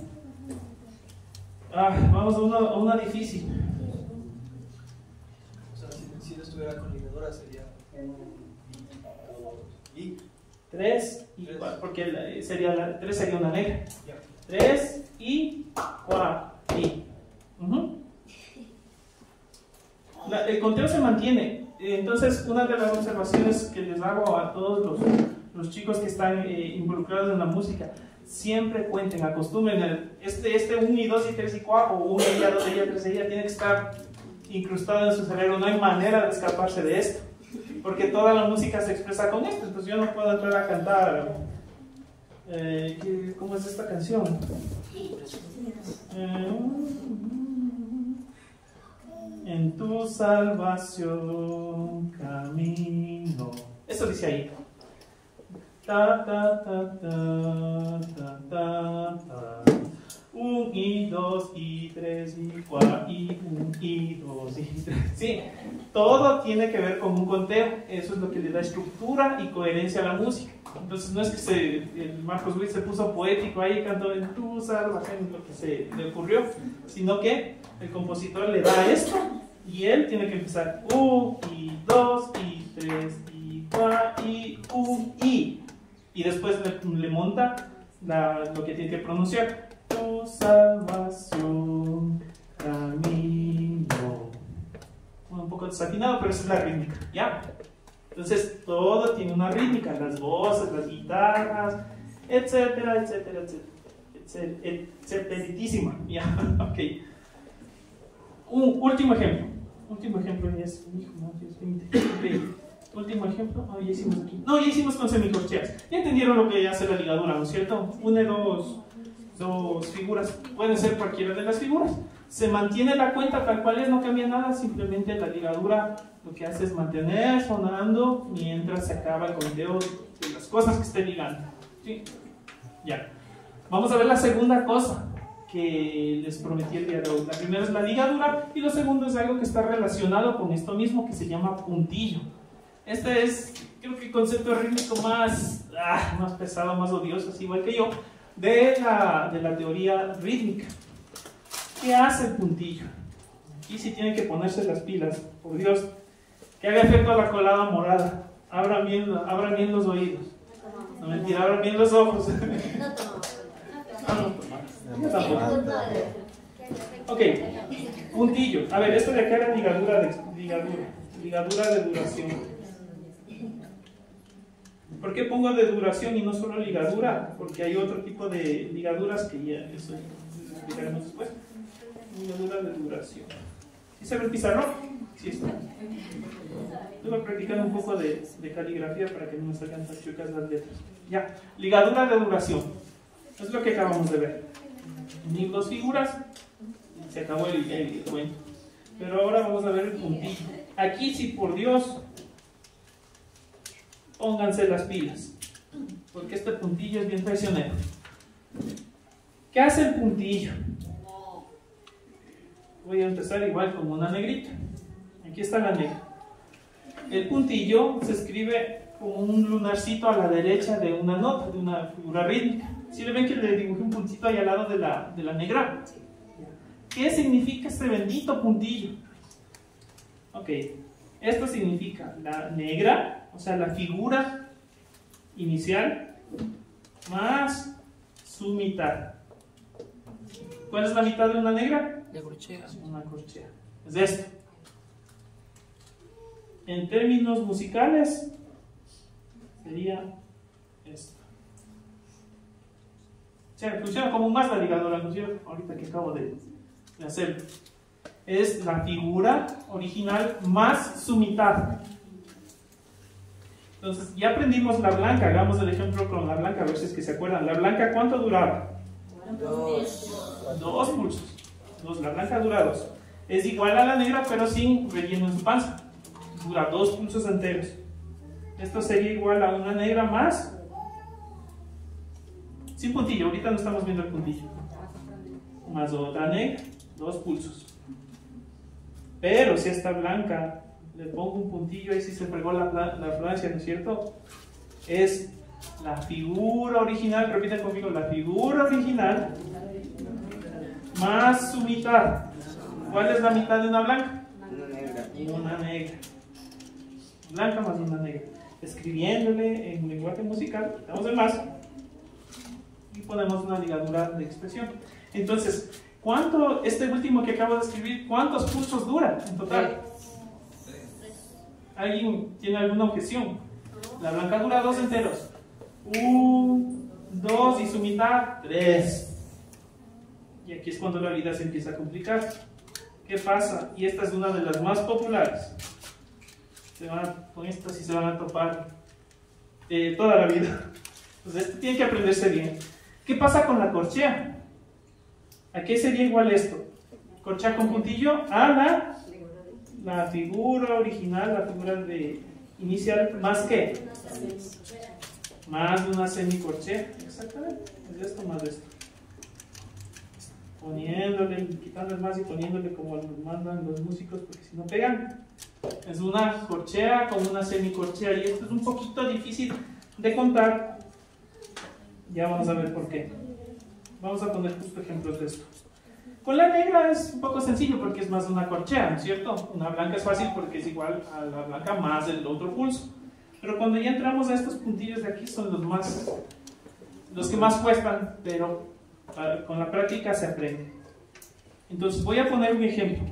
Vamos a una difícil. O sea, si no estuviera con ligadura sería 1 y 3 y 4, Porque sería 3 sería una negra. ya. 3 y 4 y. El conteo se mantiene. Entonces, una de las observaciones que les hago a todos los chicos que están involucrados en la música, siempre cuenten, acostumbren. Este 1 y 2 y 3 y 4, o 1 y 2 y 3 y tiene que estar incrustado en su cerebro. No hay manera de escaparse de esto, porque toda la música se expresa con esto. Entonces, yo no puedo entrar a cantar. ¿Cómo es esta canción? En tu salvación camino. Eso dice ahí. Ta ta ta ta ta ta ta. 1 y 2 y 3 y 4 y 1 y 2 y 3. Sí, todo tiene que ver con un conteo. Eso es lo que le da estructura y coherencia a la música. Entonces no es que el Marcos Witt se puso poético ahí, cantó en tu salvación, lo que se le ocurrió, sino que el compositor le da esto y él tiene que empezar 1 y 2 y 3 y 4 y 1 y después le monta lo que tiene que pronunciar. Tu salvación camino. Un poco desafinado, pero esa es la rítmica, ¿ya? Entonces todo tiene una rítmica, las voces, las guitarras, etcétera, etcétera, etcétera, etcéterísima, ¿ya? Ok. Un último ejemplo ya es, okay. Último ejemplo, ya hicimos aquí. No, ya hicimos con semicorcheas. Ya entendieron lo que hace la ligadura, ¿no es cierto? Une dos figuras, pueden ser cualquiera de las figuras. Se mantiene la cuenta tal cual es, no cambia nada, simplemente la ligadura lo que hace es mantener sonando mientras se acaba el conteo de las cosas que esté ligando. ¿Sí? Ya. Vamos a ver la segunda cosa que les prometí el día de hoy. La primera es la ligadura y lo segundo es algo que está relacionado con esto mismo que se llama puntillo. Este es, creo que el concepto rítmico más pesado, más odioso, es igual que yo, de la teoría rítmica. ¿Qué hace el puntillo? Aquí sí tienen que ponerse las pilas, por Dios. Que haga efecto a la colada morada. Abran bien los oídos. No mentira, abran bien los ojos. Ok, puntillo. A ver, esto de acá era ligadura de duración. ¿Por qué pongo de duración y no solo ligadura? Porque hay otro tipo de ligaduras que ya eso explicaremos después. Ligadura de duración. ¿Sí sabe el pizarrón? Sí está. Estuve practicando un poco de caligrafía para que no me salgan tan chuecas las letras. Ya, ligadura de duración. Es lo que acabamos de ver. Unir dos figuras y se acabó el cuento. Pero ahora vamos a ver el puntillo. Aquí sí, por Dios, pónganse las pilas, porque este puntillo es bien traicionero. ¿Qué hace el puntillo? Voy a empezar igual con una negrita. Aquí está la negra. El puntillo se escribe como un lunarcito a la derecha de una nota, de una figura rítmica. Si le ven que le dibujé un puntito ahí al lado de la negra. ¿Qué significa este bendito puntillo? Ok, esto significa la negra, o sea, la figura inicial, más su mitad. ¿Cuál es la mitad de una negra? De corchea. Una corchea. Es esto. En términos musicales, sería esto. O sea, funciona como más la ligadura, ¿no es cierto? Ahorita que acabo de hacerlo. Es la figura original más su mitad. Entonces, ya aprendimos la blanca. Hagamos el ejemplo con la blanca, a ver si es que se acuerdan. ¿La blanca cuánto duraba? 2 pulsos. La blanca dura 2. Es igual a la negra, pero sin relleno en su panza. Dura 2 pulsos enteros. Esto sería igual a una negra más sin puntillo. Ahorita no estamos viendo el puntillo. Más otra negra, 2 pulsos. Pero si a esta blanca le pongo un puntillo, ahí sí se fregó la Francia, ¿no es cierto? Es la figura original, repiten conmigo, la figura original más su mitad. ¿Cuál es la mitad de una blanca? Una negra. Una negra. Blanca más una negra. Escribiéndole en lenguaje musical, quitamos el más y ponemos una ligadura de expresión. Entonces, ¿cuánto, este último que acabo de escribir, cuántos pulsos dura en total? ¿Alguien tiene alguna objeción? La blanca dura 2 enteros. 1, 2 y su mitad, 3. Y aquí es cuando la vida se empieza a complicar. ¿Qué pasa? Y esta es una de las más populares. Con esta sí se van a topar toda la vida. Entonces, esto tiene que aprenderse bien. ¿Qué pasa con la corchea? ¿A qué sería igual esto? Corchea con puntillo a la figura original, la figura inicial, ¿más qué? Más de una semicorchea. Exactamente. Es esto más de esto. Poniéndole, quitando el más y poniéndole como nos mandan los músicos, porque si no pegan. Es una corchea con una semicorchea, y esto es un poquito difícil de contar. Ya vamos a ver por qué. Vamos a poner justo ejemplos de esto. Con la negra es un poco sencillo porque es más una corchea, ¿no es cierto? Una blanca es fácil porque es igual a la blanca más el otro pulso. Pero cuando ya entramos a estos puntillos de aquí son los que más cuestan, pero con la práctica se aprende. Entonces voy a poner un ejemplo.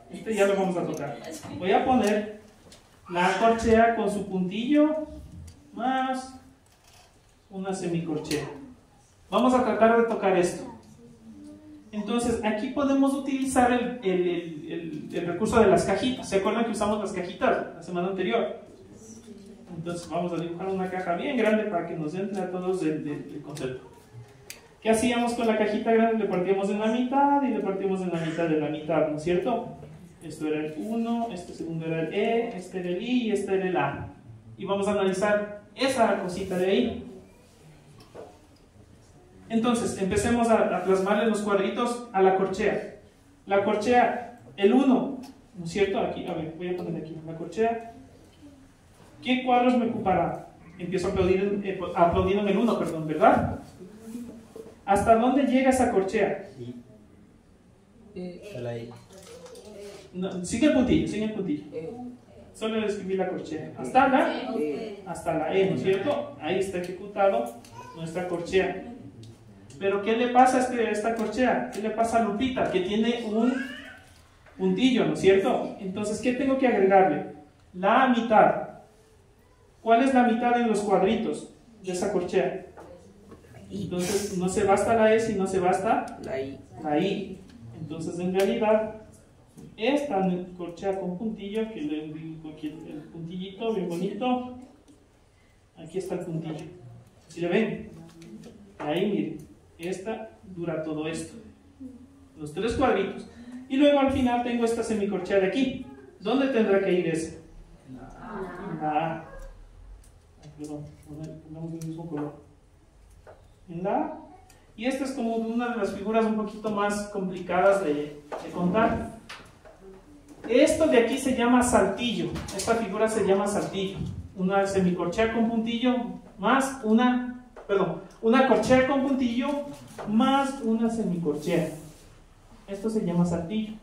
Este ya lo vamos a tocar. Voy a poner la corchea con su puntillo más una semicorchea. Vamos a tratar de tocar esto. Entonces aquí podemos utilizar el recurso de las cajitas. ¿Se acuerdan que usamos las cajitas la semana anterior? Entonces vamos a dibujar una caja bien grande para que nos entre a todos el concepto. ¿Qué hacíamos con la cajita grande? Le partíamos en la mitad y le partíamos en la mitad de la mitad, ¿no es cierto? Esto era el 1, este segundo era el E, este era el I y este era el A. Y vamos a analizar esa cosita de ahí. Entonces, empecemos a plasmarle los cuadritos a la corchea. La corchea, el 1, ¿no es cierto? Aquí, a ver, voy a poner aquí la corchea. ¿Qué cuadros me ocupará? Empiezo aplaudiendo en el 1, perdón, ¿verdad? ¿Hasta dónde llega esa corchea? No, sigue el puntillo. Solo escribí la corchea. Hasta la E, ¿no es cierto? Ahí está ejecutado nuestra corchea. Pero ¿qué le pasa a esta corchea? ¿Qué le pasa a Lupita? Que tiene un puntillo, ¿no es cierto? Entonces, ¿qué tengo que agregarle? La mitad. ¿Cuál es la mitad en los cuadritos de esa corchea? Entonces, no se basta la E, sino se basta la I. Entonces, en realidad, esta corchea con puntillo, que le digo aquí el puntillito bien bonito, aquí está el puntillo. ¿Sí le ven? Ahí, miren. Esta dura todo esto, los 3 cuadritos, y luego al final tengo esta semicorchea de aquí. ¿Dónde tendrá que ir esa? En la A. Perdón, pongamos el mismo color. En la A. Y esta es como una de las figuras un poquito más complicadas de contar. Esto de aquí se llama saltillo. Esta figura se llama saltillo. Una semicorchea con puntillo más una corchea con puntillo más una semicorchea. Esto se llama saltillo.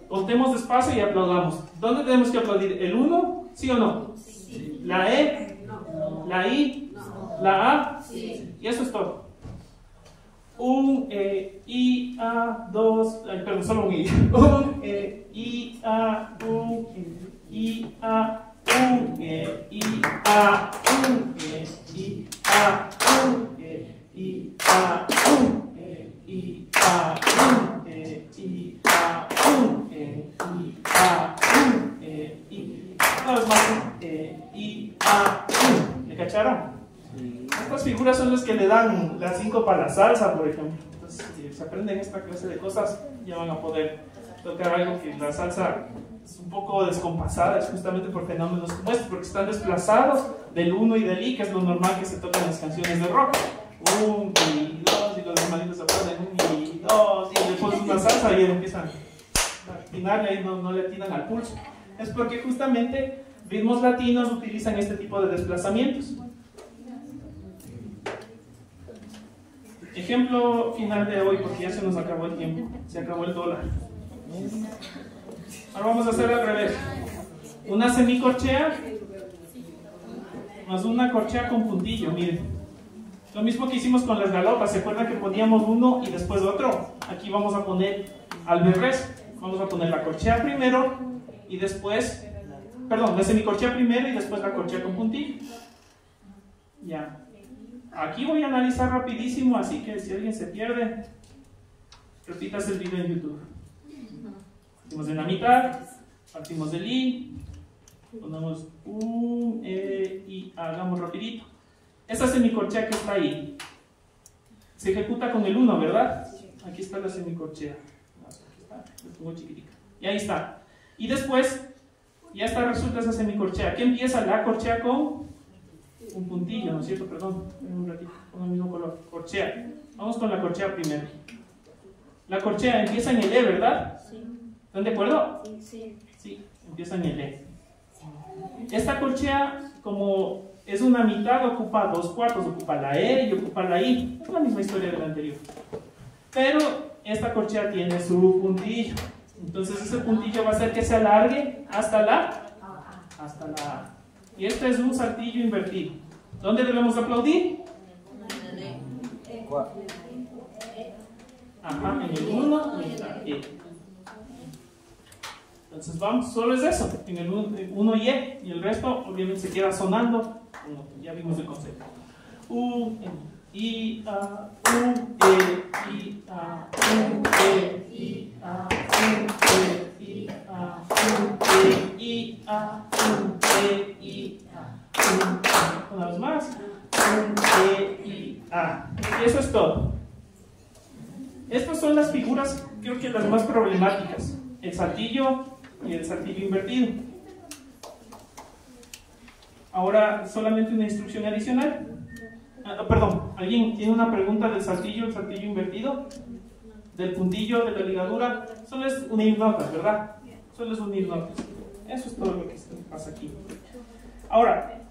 Contemos despacio y aplaudamos. ¿Dónde tenemos que aplaudir? ¿El 1? ¿Sí o no? Sí. ¿La E? No. ¿La I? No. ¿La A? Sí. Y eso es todo. un I, A, 2, perdón, solo un I. Un I, A, un I, A, un I, A, un I, A, un I, A, un I, A, un I, A, un I, A, un I, una vez más, I, A, un. ¿Le cacharon? Estas figuras son las que le dan la síncopa a la salsa, por ejemplo. Entonces, si se aprenden esta clase de cosas, ya van a poder tocar algo que la salsa es un poco descompasada, es justamente por fenómenos como estos, porque están desplazados del 1 y del I, que es lo normal que se toca en las canciones de rock. 1 y 2, y los hermanitos se aprenden 1 y 2, y le pones una salsa y empiezan a atinarle y no le atinan al pulso. Es porque justamente ritmos latinos utilizan este tipo de desplazamientos. Ejemplo final de hoy, porque ya se nos acabó el tiempo, se acabó el dólar. Ahora vamos a hacer al revés. Una semicorchea más una corchea con puntillo, miren. Lo mismo que hicimos con las galopas, ¿se acuerdan que poníamos uno y después otro? Aquí vamos a poner al revés. Vamos a poner la corchea primero y después, perdón, la semicorchea primero y después la corchea con puntillo. Ya. Aquí voy a analizar rapidísimo, así que si alguien se pierde, repitas el video en YouTube. Partimos en la mitad, partimos del I, ponemos un y hagamos rapidito. Esa semicorchea que está ahí se ejecuta con el 1, ¿verdad? Aquí está la semicorchea. Aquí está, la pongo chiquitita. Y ahí está. Y después, ya está resuelta esa semicorchea. Aquí empieza la corchea con un puntillo, ¿no es cierto? Perdón, un ratito, con el mismo color. Corchea. Vamos con la corchea primero. La corchea empieza en el E, ¿verdad? Sí. ¿Están de acuerdo? Sí. Sí, empieza en el E. Esta corchea, como es una mitad, ocupa 2/4, ocupa la E y ocupa la I. Es la misma historia de la anterior. Pero esta corchea tiene su puntillo. Entonces ese puntillo va a hacer que se alargue hasta la A. Y este es un saltillo invertido. ¿Dónde debemos aplaudir? Ajá, en el 1 y en la E. Entonces vamos, solo es eso, en el 1 y E, y el resto obviamente se queda sonando, ya vimos el concepto. U, I, A, U, E, I, A, U, E, I, A, U, E, I, A, U, E, I, A, U, E, I, A. Una vez más. U, E, I, A. Y eso es todo. Estas son las figuras, creo que las más problemáticas. El saltillo y el saltillo invertido. Ahora, solamente una instrucción adicional. Perdón, ¿alguien tiene una pregunta del saltillo, el saltillo invertido? Del puntillo, de la ligadura. Solo es unir notas, ¿verdad? Solo es unir notas. Eso es todo lo que pasa aquí. Ahora,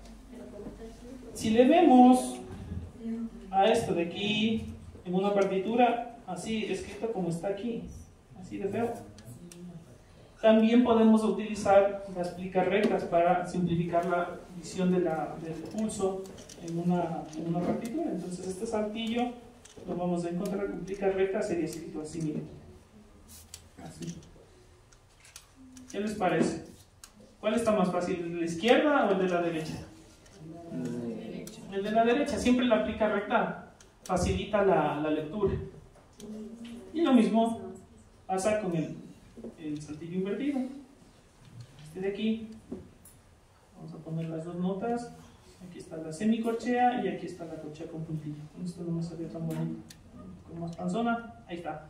si le vemos a esto de aquí en una partitura así escrito como está aquí, así de feo, también podemos utilizar las plicas rectas para simplificar la visión del pulso en una partitura. Entonces este saltillo lo vamos a encontrar con plicas rectas, sería escrito así, miren. Así. ¿Qué les parece? ¿Cuál está más fácil, el de la izquierda o el de la derecha? El de la derecha. Siempre la plica recta facilita la lectura. Y lo mismo pasa con el saltillo invertido. Este de aquí. Vamos a poner las dos notas. Aquí está la semicorchea y aquí está la corchea con puntillo. Esto no me salió tan bonito. Con más panzona. Ahí está.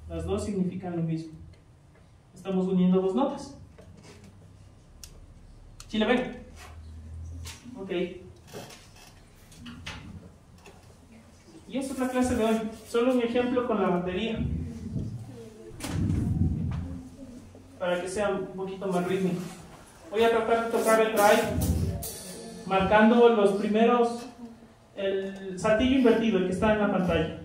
Las dos significan lo mismo. Estamos uniendo dos notas. ¿Sí le ven? Ok. Y esta es la clase de hoy. Solo un ejemplo con la batería. Para que sea un poquito más rítmico. Voy a tratar de tocar el drive marcando los primeros, el saltillo invertido, el que está en la pantalla.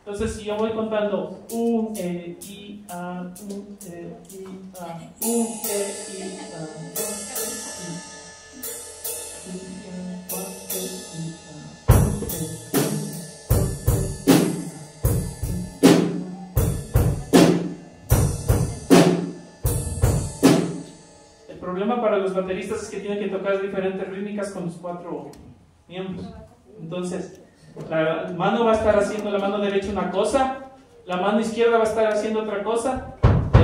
Entonces, si yo voy contando U, E, I, A, U, E, I, A, U, E, I, A, problema para los bateristas es que tienen que tocar diferentes rítmicas con los 4 miembros. Entonces, la mano va a estar haciendo, la mano derecha una cosa, la mano izquierda va a estar haciendo otra cosa,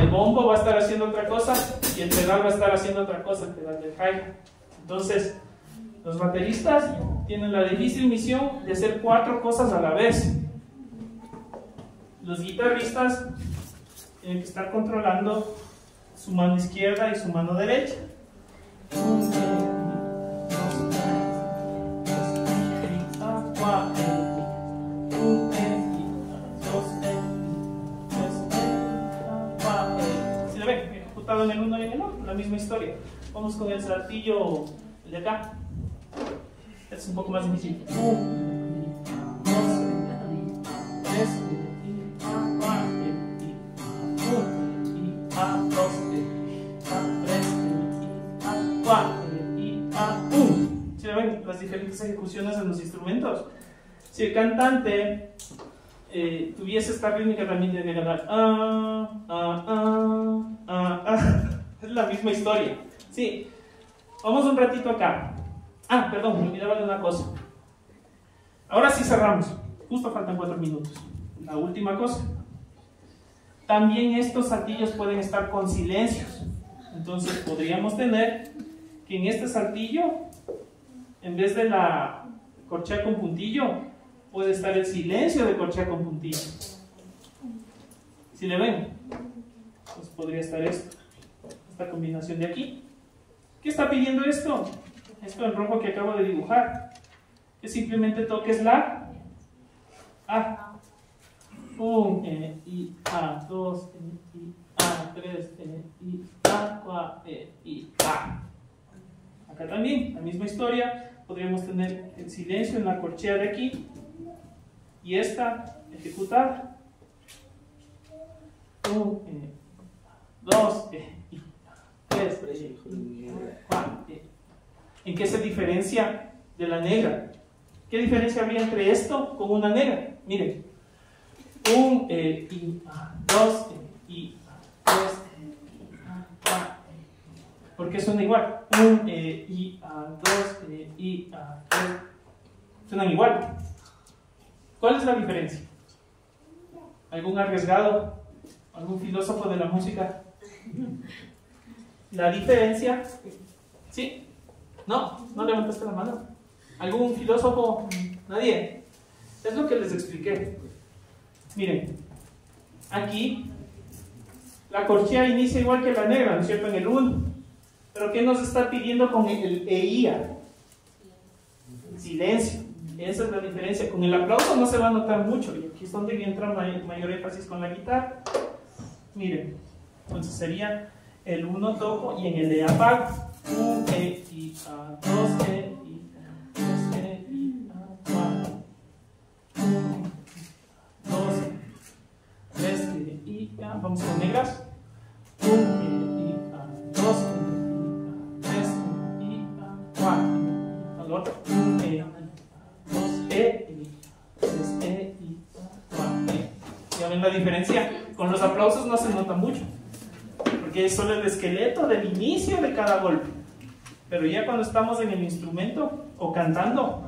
el bombo va a estar haciendo otra cosa y el pedal va a estar haciendo otra cosa, el pedal del hi-hat. Entonces, los bateristas tienen la difícil misión de hacer 4 cosas a la vez. Los guitarristas tienen que estar controlando su mano izquierda y su mano derecha. ¿Sí lo ven? Ejecutado en el uno y en el otro, la misma historia. Vamos con el saltillo, el de acá. Este es un poco más difícil. 1, 2, 3, ¿sí ven las diferentes ejecuciones de los instrumentos? Si el cantante tuviese esta rítmica, también tiene que cantar es la misma historia. Sí, vamos un ratito acá. Perdón, me olvidaba de una cosa. Ahora sí cerramos, justo faltan 4 minutos. La última cosa, también estos saltillos pueden estar con silencios. Entonces podríamos tener que en este saltillo, en vez de la corchea con puntillo, puede estar el silencio de corchea con puntillo. ¿Sí le ven? Pues podría estar esto, esta combinación de aquí. ¿Qué está pidiendo esto? Esto en rojo que acabo de dibujar. Que simplemente toques la A. 1, I, A, 2, I, A, 3, I, A, 4, I, A. Acá también, la misma historia. Podríamos tener el silencio en la corchea de aquí. Y esta, ejecutar. 1, 2, I, 3, 4, ¿En qué se diferencia de la negra? ¿Qué diferencia habría entre esto con una negra? Miren. 1, I, A, 2, I, A, 3, I, A, 4. ¿Por qué suena igual? 1, I, A, 2, I, A, 3. Suenan igual. ¿Cuál es la diferencia? ¿Algún arriesgado? ¿Algún filósofo de la música? La diferencia... ¿Sí? No levantaste la mano. ¿Algún filósofo? Nadie. Es lo que les expliqué. Miren, aquí la corchea inicia igual que la negra, ¿no es cierto? En el 1. Pero ¿qué nos está pidiendo con el EIA? Silencio. Esa es la diferencia. Con el aplauso no se va a notar mucho. Y aquí es donde entra mayor énfasis con la guitarra. Miren, entonces sería el 1 toco y en el de apago. 1, E, I, A, 2, E, I, A, 3, E, I, A, 4. 1, 2, 3, E, I, A. Vamos con negras. 1, E, I, A, 2, E, I, A, 3, E, I, A, 4. Al otro. 1, E, I, A, 2, E, I, A, 3, E, I, A, 4. ¿Ya ven la diferencia? Con los aplausos no se nota mucho, porque es solo el esqueleto del inicio de cada golpe. Pero ya cuando estamos en el instrumento o cantando,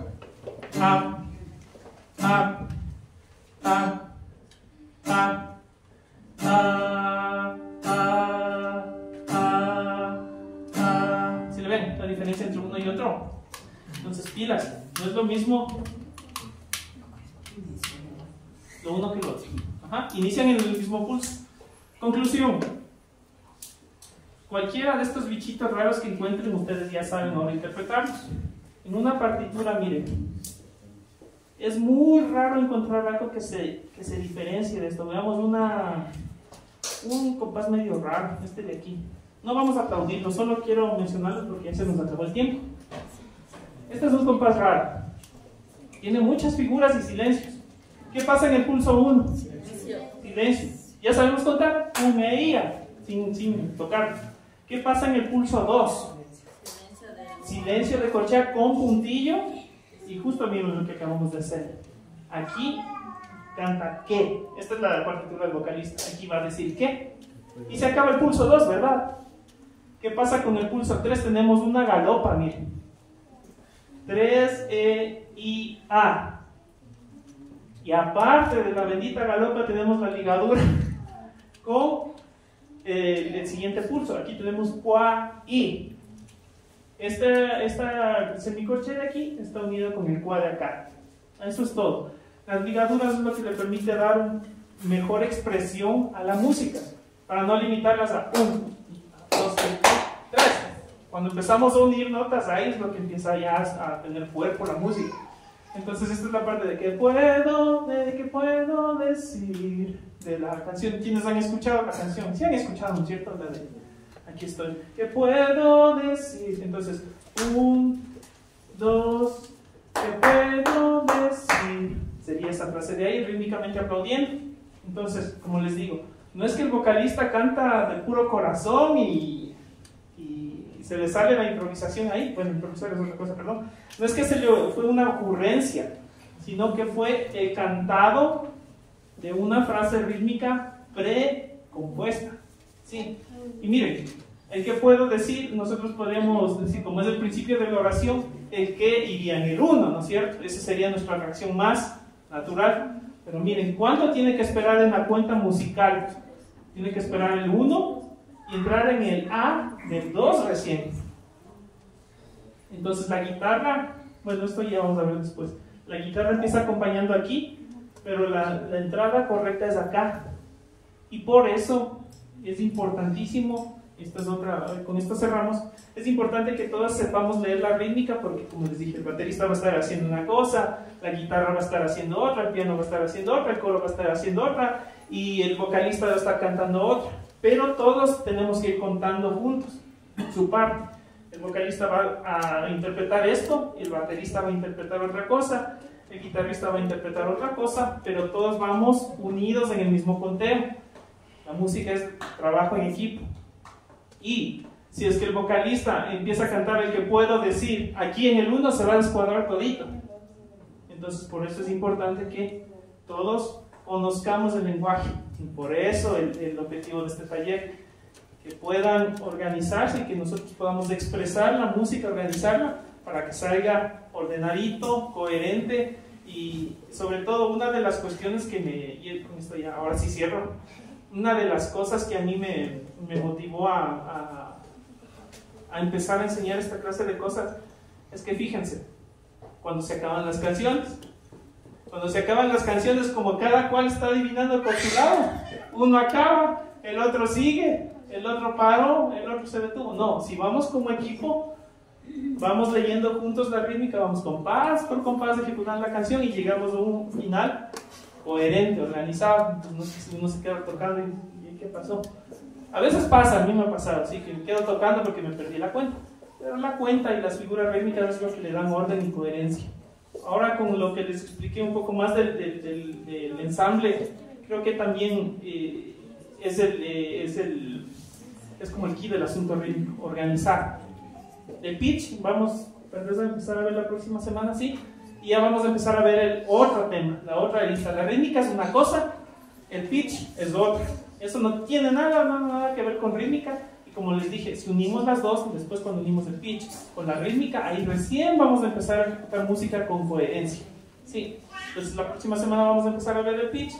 A, A, A, A, A, A, A, A. ¿Sí le ven la diferencia entre uno y otro? Entonces pilas, no es lo mismo lo uno que lo otro. Inician en el mismo pulso. Conclusión. Cualquiera de estos bichitos raros que encuentren, ustedes ya saben ahora interpretarlos. En una partitura, miren, es muy raro encontrar algo que se diferencie de esto. Veamos un compás medio raro, este de aquí. No vamos a aplaudirlo, solo quiero mencionarlo porque ya se nos acabó el tiempo. Este es un compás raro. Tiene muchas figuras y silencios. ¿Qué pasa en el pulso 1? Silencio. Ya sabemos contar. Umeía, sin tocar. ¿Qué pasa en el pulso 2? Silencio de corchea con puntillo. Y justo miren lo que acabamos de hacer. Aquí canta que. Esta es la partitura del vocalista. Aquí va a decir que. Y se acaba el pulso 2, ¿verdad? ¿Qué pasa con el pulso 3? Tenemos una galopa, miren. 3, E, I, A. Y aparte de la bendita galopa tenemos la ligadura con el siguiente pulso. Aquí tenemos Qua, I. Esta semicorchea de aquí está unida con el Qua de acá. Eso es todo. Las ligaduras es lo que le permite dar una mejor expresión a la música, para no limitarlas a 1, 2, 3. Cuando empezamos a unir notas, ahí es lo que empieza ya a tener cuerpo la música. Entonces esta es la parte de que puedo decir de la canción. ¿Quiénes han escuchado la canción? Sí han escuchado, ¿no es cierto? La de aquí estoy. ¿Qué puedo decir? Entonces, 1, 2, ¿qué puedo decir? Sería esa frase de ahí, rítmicamente aplaudiendo. Entonces, como les digo, no es que el vocalista canta de puro corazón y se le sale la improvisación ahí. Bueno, improvisar es otra cosa, perdón. No es que fue una ocurrencia, sino que fue el cantado de una frase rítmica precompuesta. ¿Sí? Y miren, el que puedo decir, nosotros podríamos decir, como es el principio de la oración, el que iría en el 1, ¿no es cierto? Esa sería nuestra reacción más natural. Pero miren, ¿cuánto tiene que esperar en la cuenta musical? Tiene que esperar el 1 y entrar en el A del 2 recién. Entonces la guitarra, bueno, esto ya vamos a ver después. La guitarra empieza acompañando aquí, pero la entrada correcta es acá. Y por eso es importantísimo, esta es otra, con esto cerramos, es importante que todos sepamos leer la rítmica, porque como les dije, el baterista va a estar haciendo una cosa, la guitarra va a estar haciendo otra, el piano va a estar haciendo otra, el coro va a estar haciendo otra, y el vocalista va a estar cantando otra. Pero todos tenemos que ir contando juntos su parte. El vocalista va a interpretar esto, el baterista va a interpretar otra cosa, el guitarrista va a interpretar otra cosa, pero todos vamos unidos en el mismo conteo. La música es trabajo en equipo. Y si es que el vocalista empieza a cantar el que puedo decir, aquí en el 1 se va a descuadrar todito. Entonces por eso es importante que todos conozcamos el lenguaje. Y por eso el objetivo de este taller, que puedan organizarse y que nosotros podamos expresar la música, organizarla para que salga ordenadito, coherente. Y sobre todo una de las cuestiones que y con esto ya, ahora sí cierro, una de las cosas que a mí me motivó a empezar a enseñar esta clase de cosas es que fíjense, cuando se acaban las canciones, como cada cual está adivinando por su lado, uno acaba, el otro sigue, el otro paró, el otro se detuvo. No, si vamos como equipo, vamos leyendo juntos la rítmica, vamos compás por compás ejecutando la canción y llegamos a un final coherente, organizado. Entonces uno se queda tocando y ¿qué pasó? A veces pasa, a mí me ha pasado, sí, que me quedo tocando porque me perdí la cuenta. Pero la cuenta y las figuras rítmicas es lo que le dan orden y coherencia. Ahora con lo que les expliqué un poco más del ensamble, creo que también es como el key del asunto rítmico, organizar. El pitch, vamos a empezar a ver la próxima semana, sí, y ya vamos a empezar a ver el otro tema, la otra lista. La rítmica es una cosa, el pitch es otra. Eso no tiene nada que ver con rítmica. Y como les dije, si unimos las dos, después cuando unimos el pitch con la rítmica, ahí recién vamos a empezar a ejecutar música con coherencia. Sí, entonces la próxima semana vamos a empezar a ver el pitch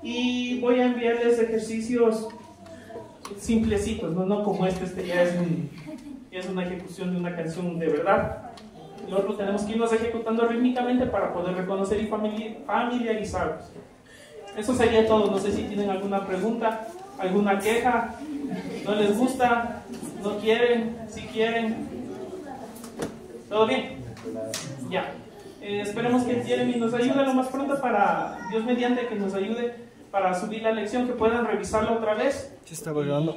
y voy a enviarles ejercicios simplecitos, no como este ya es una ejecución de una canción de verdad. El otro tenemos que irnos ejecutando rítmicamente para poder reconocer y familiarizarnos. Eso sería todo. No sé si tienen alguna pregunta, alguna queja. ¿No les gusta? ¿No quieren? ¿Sí quieren? ¿Todo bien? Ya. Esperemos que Jeremy nos ayude lo más pronto para, Dios mediante, que nos ayude para subir la lección, que puedan revisarla otra vez. ¿Se está grabando?